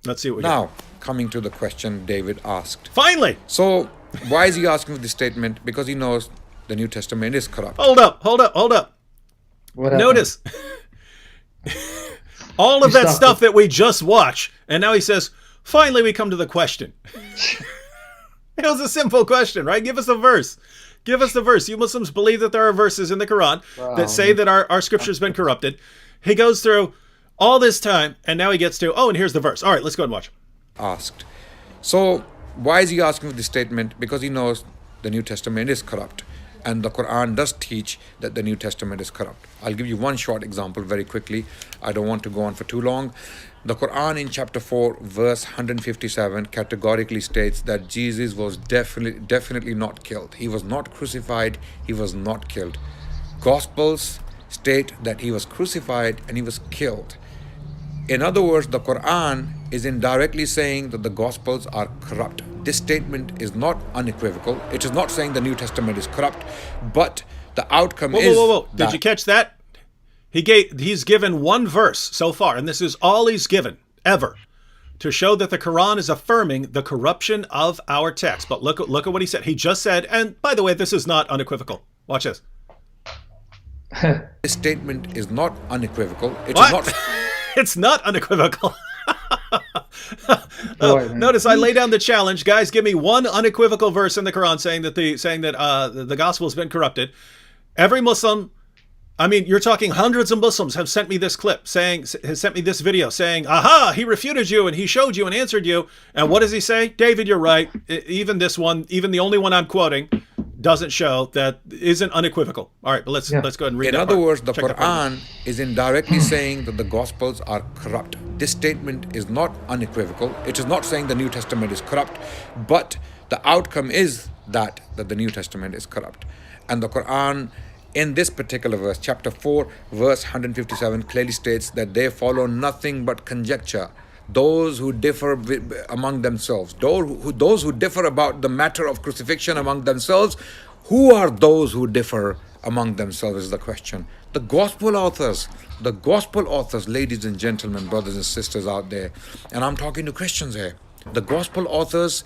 Let's see what we Now, coming to the question David asked. Finally! So, why is he asking for this statement? Because he knows the New Testament is corrupt. Hold up. What happened? Notice all of that stuff that we just watched, and now he says, finally we come to the question. It was a simple question, right? Give us a verse. Give us the verse. You Muslims believe that there are verses in the Quran that say that our scripture has been corrupted. He goes through all this time, and now he gets to, and here's the verse. All right, let's go and watch. Asked. So, why is he asking for this statement? Because he knows the New Testament is corrupt. And the Quran does teach that the New Testament is corrupt. I'll give you one short example very quickly. I don't want to go on for too long. The Quran in chapter 4, verse 157 categorically states that Jesus was definitely not killed. He was not crucified. He was not killed. Gospels state that he was crucified and he was killed. In other words, the Quran is indirectly saying that the Gospels are corrupt. This statement is not unequivocal. It is not saying the New Testament is corrupt, but the outcome is... Whoa. Did you catch that? He's given one verse so far, and this is all he's given, ever, to show that the Quran is affirming the corruption of our text. But look at what he said. He just said, and by the way, this is not unequivocal. Watch this. This statement is not unequivocal. It What? is not... It's not unequivocal. Notice I lay down the challenge, guys. Give me one unequivocal verse in the Quran saying that the gospel has been corrupted. Every Muslim, I mean, you're talking hundreds of Muslims have sent me this clip has sent me this video saying, "Aha! He refuted you and he showed you and answered you." And what does he say? David, you're right. Even this one, even the only one I'm quoting, doesn't show that isn't unequivocal. All right, but let's go ahead and read it. In other words, the Quran is indirectly saying that the Gospels are corrupt. This statement is not unequivocal. It is not saying the New Testament is corrupt, but the outcome is that the New Testament is corrupt. And the Quran, in this particular verse, chapter 4, verse 157, clearly states that they follow nothing but conjecture. Those who differ among themselves, those who differ about the matter of crucifixion among themselves. Who are those who differ among themselves is the question. The gospel authors, ladies and gentlemen, brothers and sisters out there, and I'm talking to Christians here. The gospel authors,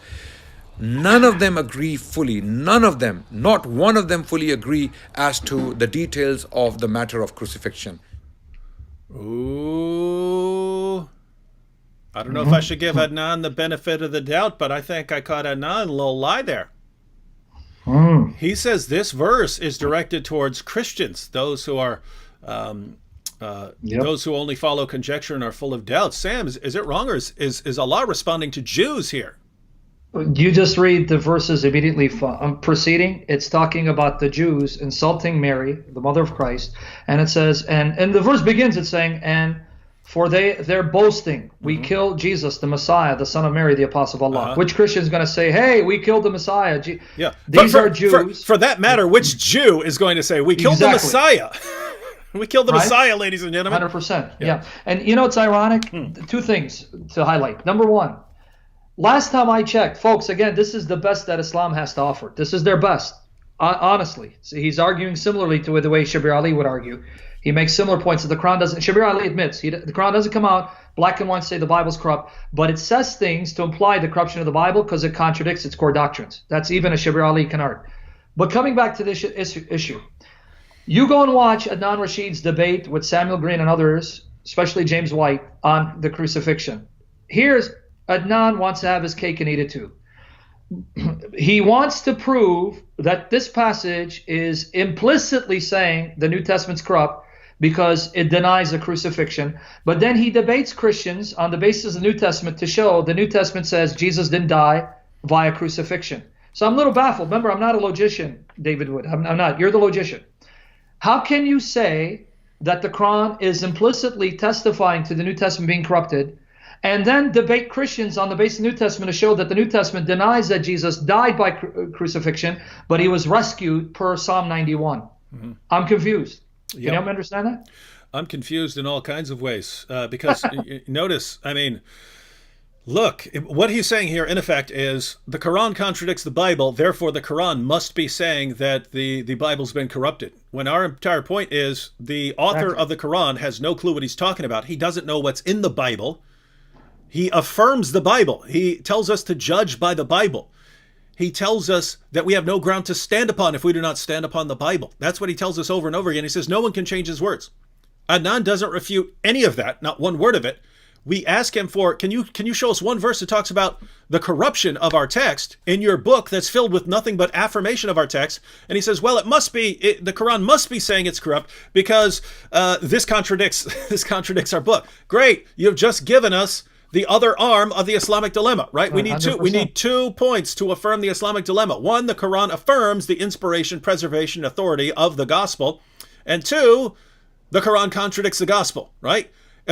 none of them agree fully. None of them, not one of them fully agree as to the details of the matter of crucifixion. Ooh. I don't know if I should give Adnan the benefit of the doubt, but I think I caught Adnan a little lie there. He says this verse is directed towards Christians, those who are those who only follow conjecture and are full of doubt. Sam, is it wrong, or is Allah responding to Jews here? You just read the verses immediately preceding. It's talking about the Jews insulting Mary, the mother of Christ, and it says, and the verse begins, it's saying, and for they're boasting, we killed Jesus, the Messiah, the son of Mary, the apostle of Allah. Which Christian is going to say, hey, we killed the Messiah? These are Jews. For that matter, which Jew is going to say, we killed the Messiah? We killed the Messiah, ladies and gentlemen. 100%. Yeah. And you know, it's ironic. Two things to highlight. Number one, last time I checked, folks, again, this is the best that Islam has to offer. This is their best, honestly. So he's arguing similarly to the way Shabir Ali would argue. He makes similar points that the Quran doesn't. Shabir Ali admits the Quran doesn't come out black and white say the Bible's corrupt, but it says things to imply the corruption of the Bible because it contradicts its core doctrines. That's even a Shabir Ali can argue. But coming back to this issue, you go and watch Adnan Rashid's debate with Samuel Green and others, especially James White, on the crucifixion. Here's Adnan wants to have his cake and eat it too. He wants to prove that this passage is implicitly saying the New Testament's corrupt because it denies the crucifixion. But then he debates Christians on the basis of the New Testament to show the New Testament says Jesus didn't die via crucifixion. So I'm a little baffled. Remember, I'm not a logician, David Wood. I'm not. You're the logician. How can you say that the Quran is implicitly testifying to the New Testament being corrupted, and then debate Christians on the basis of the New Testament to show that the New Testament denies that Jesus died by crucifixion, but he was rescued per Psalm 91? I'm confused. Can you help me understand that? I'm confused in all kinds of ways because notice, I mean, look, what he's saying here, in effect, is the Quran contradicts the Bible, therefore the Quran must be saying that the Bible's been corrupted. When our entire point is the author of the Quran has no clue what he's talking about. He doesn't know what's in the Bible. He affirms the Bible. He tells us to judge by the Bible. He tells us that we have no ground to stand upon if we do not stand upon the Bible. That's what he tells us over and over again. He says no one can change his words. Adnan doesn't refute any of that, not one word of it. We ask him for, can you show us one verse that talks about the corruption of our text in your book that's filled with nothing but affirmation of our text? And he says, well, it must be, the Quran must be saying it's corrupt because this contradicts our book. Great, you've just given us the other arm of the Islamic dilemma, right? We need 2 points to affirm the Islamic dilemma. 1, the Quran affirms the inspiration, preservation, authority of the gospel. And 2, the Quran contradicts the gospel, right?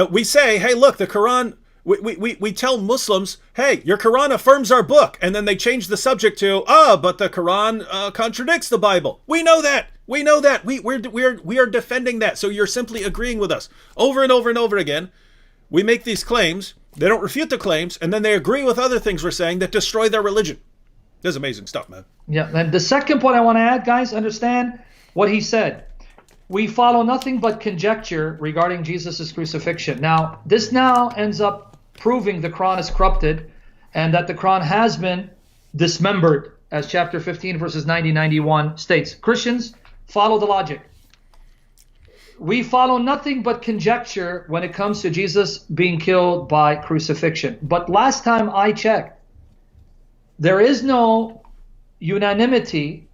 We say, hey, look, the Quran, we tell Muslims, hey, your Quran affirms our book. And then they change the subject to, but the Quran contradicts the Bible. We know that. We know that. We are defending that. So you're simply agreeing with us. Over and over and over again, we make these claims. They don't refute the claims, and then they agree with other things we're saying that destroy their religion. This is amazing stuff, man. Yeah, and the second point I want to add, guys, understand what he said. We follow nothing but conjecture regarding Jesus' crucifixion. Now, this now ends up proving the Quran is corrupted and that the Quran has been dismembered, as chapter 15, verses 90-91 states. Christians, follow the logic. We follow nothing but conjecture when it comes to Jesus being killed by crucifixion. But last time I checked, there is no unanimity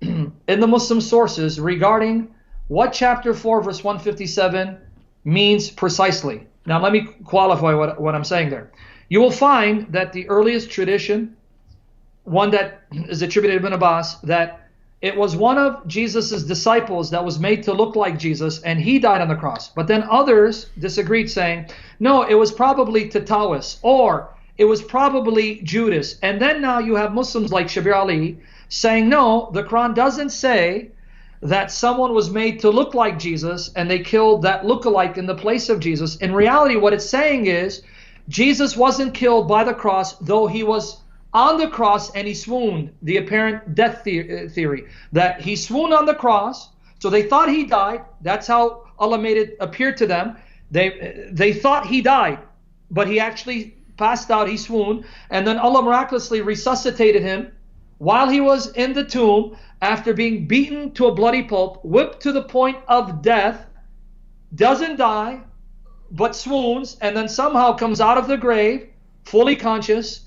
in the Muslim sources regarding what chapter 4, verse 157 means precisely. Now, let me qualify what I'm saying there. You will find that the earliest tradition, one that is attributed to Ibn Abbas, that it was one of Jesus's disciples that was made to look like Jesus, and he died on the cross. But then others disagreed, saying, no, it was probably Tatawis, or it was probably Judas. And then now you have Muslims like Shabir Ali saying, no, the Quran doesn't say that someone was made to look like Jesus and they killed that lookalike in the place of Jesus. In reality, what it's saying is Jesus wasn't killed by the cross, though he was on the cross and he swooned, the apparent death theory, that he swooned on the cross. So they thought he died. That's how Allah made it appear to them. They thought he died, but he actually passed out, he swooned, and then Allah miraculously resuscitated him while he was in the tomb after being beaten to a bloody pulp, whipped to the point of death, doesn't die, but swoons, and then somehow comes out of the grave fully conscious,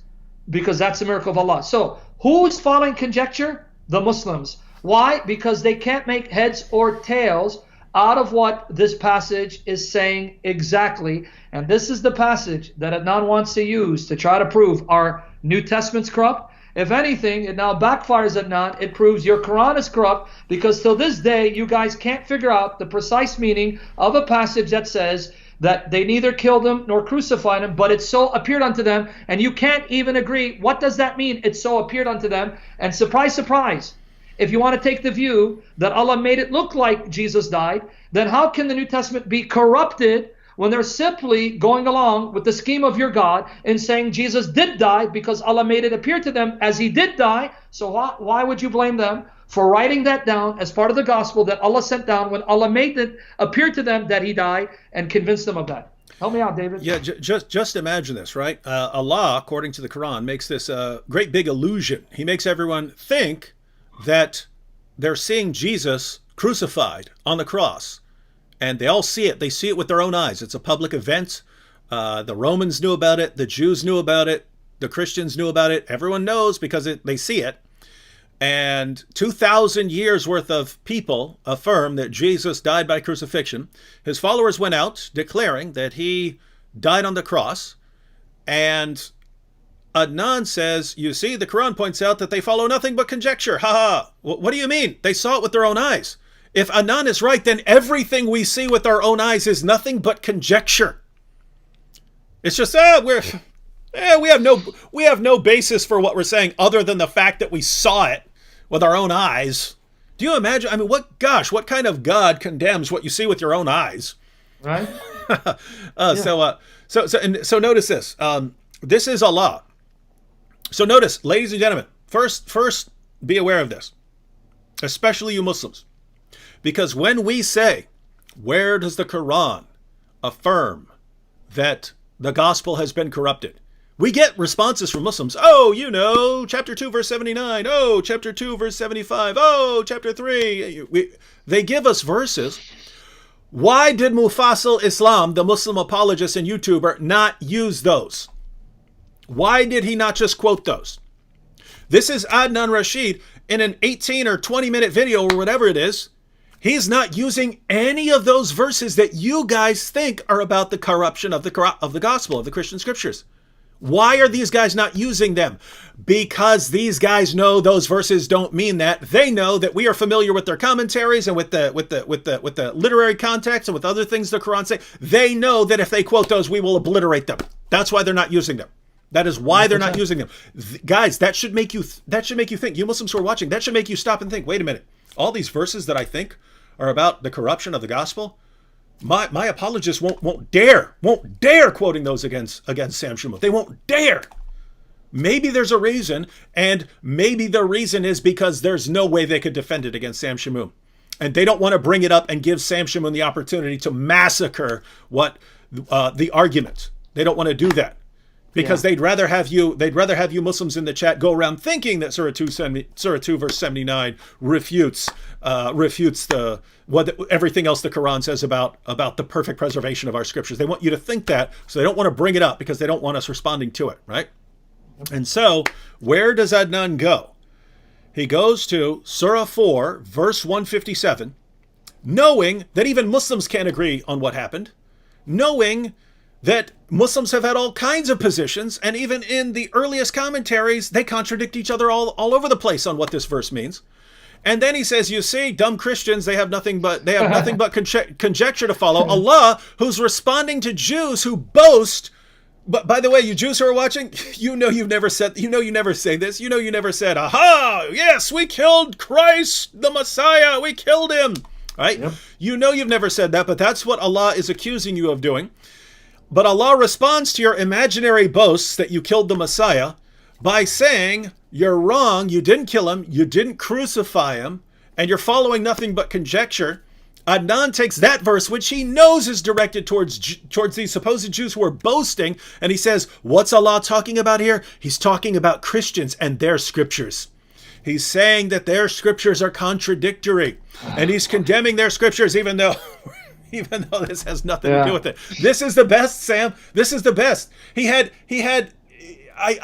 because that's the miracle of Allah. So who's following conjecture? The Muslims. Why? Because they can't make heads or tails out of what this passage is saying exactly. And this is the passage that Adnan wants to use to try to prove our New Testament's corrupt. If anything, it now backfires Adnan. It proves your Quran is corrupt, because till this day you guys can't figure out the precise meaning of a passage that says that they neither killed him nor crucified him, but it so appeared unto them, and you can't even agree. What does that mean? It so appeared unto them. And surprise, surprise, if you want to take the view that Allah made it look like Jesus died, then how can the New Testament be corrupted when they're simply going along with the scheme of your God and saying Jesus did die because Allah made it appear to them as he did die? So why would you blame them for writing that down as part of the gospel that Allah sent down when Allah made it appear to them that he died and convinced them of that? Help me out, David. Yeah, just imagine this, right? Allah, according to the Quran, makes this great big illusion. He makes everyone think that they're seeing Jesus crucified on the cross. And they all see it. They see it with their own eyes. It's a public event. The Romans knew about it. The Jews knew about it. The Christians knew about it. Everyone knows because they see it. And 2,000 years worth of people affirm that Jesus died by crucifixion. His followers went out declaring that he died on the cross. And Adnan says, you see, the Quran points out that they follow nothing but conjecture. Ha ha. What do you mean? They saw it with their own eyes. If Adnan is right, then everything we see with our own eyes is nothing but conjecture. It's just, we have no basis for what we're saying other than the fact that we saw it with our own eyes. Do you imagine? I mean, what kind of God condemns what you see with your own eyes? Right? So notice this. This is Allah. So notice, ladies and gentlemen, first be aware of this, especially you Muslims. Because when we say, where does the Quran affirm that the gospel has been corrupted. We get responses from Muslims. Oh, you know, chapter 2, verse 79. Oh, chapter 2, verse 75. Oh, chapter 3. They give us verses. Why did Mufassal Islam, the Muslim apologist and YouTuber, not use those? Why did he not just quote those? This is Adnan Rashid in an 18 or 20-minute video or whatever it is. He's not using any of those verses that you guys think are about the corruption of the gospel, of the Christian scriptures. Why are these guys not using them? Because these guys know those verses don't mean that. They know that we are familiar with their commentaries and with the literary context and with other things the Quran say. They know that if they quote those, we will obliterate them. That's why they're not using them. That is why they're not using them. Guys, that should make you think. You Muslims who are watching, that should make you stop and think. Wait a minute. All these verses that I think are about the corruption of the gospel, my apologists won't dare quoting those against Sam Shamoun. They won't dare. Maybe there's a reason, and maybe the reason is because there's no way they could defend it against Sam Shamoun. And they don't want to bring it up and give Sam Shamoun the opportunity to massacre the argument. They don't want to do that. Because they'd rather have you Muslims in the chat go around thinking that Surah 2 verse 79 refutes everything else the Quran says about the perfect preservation of our scriptures. They want you to think that, so they don't want to bring it up because they don't want us responding to it, right? And so, where does Adnan go? He goes to Surah 4, verse 157, knowing that even Muslims can't agree on what happened, knowing that Muslims have had all kinds of positions, and even in the earliest commentaries, they contradict each other all over the place on what this verse means. And then he says, you see, dumb Christians, they have nothing but conjecture to follow. Allah, who's responding to Jews who boast. But by the way, you Jews who are watching, you never say this. You never said, aha, yes, we killed Christ, the Messiah, we killed him. Right? Yep. You've never said that, but that's what Allah is accusing you of doing. But Allah responds to your imaginary boasts that you killed the Messiah by saying, you're wrong, you didn't kill him, you didn't crucify him, and you're following nothing but conjecture. Adnan takes that verse, which he knows is directed towards these supposed Jews who are boasting, and he says, what's Allah talking about here? He's talking about Christians and their scriptures. He's saying that their scriptures are contradictory, and he's condemning their scriptures even though this has nothing to do with it. This is the best, Sam. This is the best. I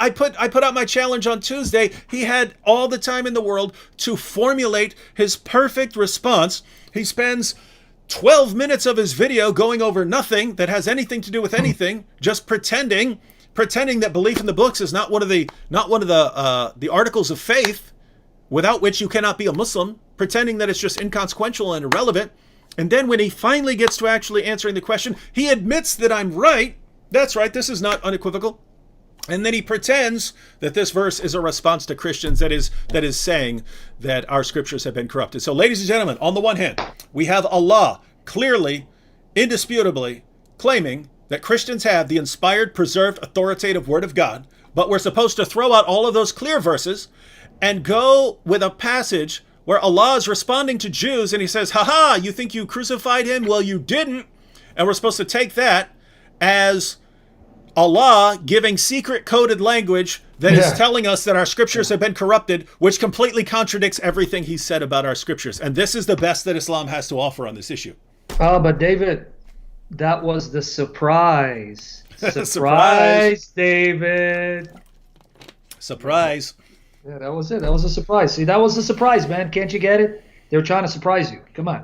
put out my challenge on Tuesday. He had all the time in the world to formulate his perfect response. He spends 12 minutes of his video going over nothing that has anything to do with anything, just pretending that belief in the books is not one of the articles of faith, without which you cannot be a Muslim, pretending that it's just inconsequential and irrelevant. And then when he finally gets to actually answering the question, he admits that I'm right. That's right. This is not unequivocal. And then he pretends that this verse is a response to Christians that is saying that our scriptures have been corrupted. So, ladies and gentlemen, on the one hand, we have Allah clearly, indisputably claiming that Christians have the inspired, preserved, authoritative word of God, but we're supposed to throw out all of those clear verses and go with a passage where Allah is responding to Jews and he says, haha, you think you crucified him? Well, you didn't. And we're supposed to take that as Allah giving secret coded language that is telling us that our scriptures have been corrupted, which completely contradicts everything he said about our scriptures. And this is the best that Islam has to offer on this issue. But David, that was the surprise. Surprise, David. Surprise. Yeah, that was it. That was a surprise. See, that was a surprise, man. Can't you get it? They were trying to surprise you. Come on.